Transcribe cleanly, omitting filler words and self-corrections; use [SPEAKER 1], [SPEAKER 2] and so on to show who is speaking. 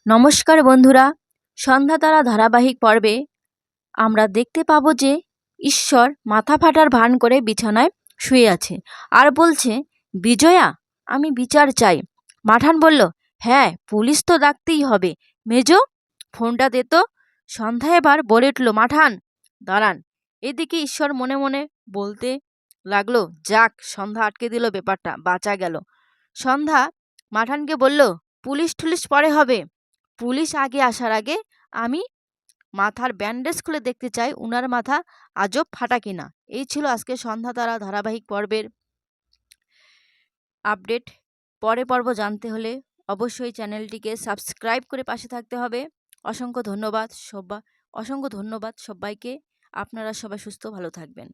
[SPEAKER 1] নমস্কার বন্ধুরা, সন্ধ্যাতারা ধারাবাহিক পর্বে আমরা দেখতে পাবো যে ঈশ্বর মাথা ফাটার ভান করে বিছানায় শুয়ে আছে আর বলছে, বিজয়া, আমি বিচার চাই। মাঠান বলল, হ্যাঁ, পুলিশ তো ডাকতেই হবে। মেজো, ফোনটা দে তো। সন্ধ্যা এবার বলে উঠল, মাঠান দাঁড়ান। এদিকে ঈশ্বর মনে মনে বলতে লাগলো, যাক, সন্ধ্যা আটকে দিল, ব্যাপারটা বাঁচা গেল। সন্ধ্যা মাঠানকে বলল, পুলিশ টুলিশ পরে হবে, পুলিশ আগে আসার আগে আমি মাথার ব্যান্ডেজ খুলে দেখতে চাই উনার মাথা আজব ফাটা কিনা। এই ছিল আজকে সন্ধ্যা তারা ধারাবাহিক পর্বের আপডেট। পরে পর্ব জানতে হলে অবশ্যই চ্যানেলটিকে সাবস্ক্রাইব করে পাশে থাকতে হবে। অসংখ্য ধন্যবাদ সবাইকে। আপনারা সবাই সুস্থ ভালো থাকবেন।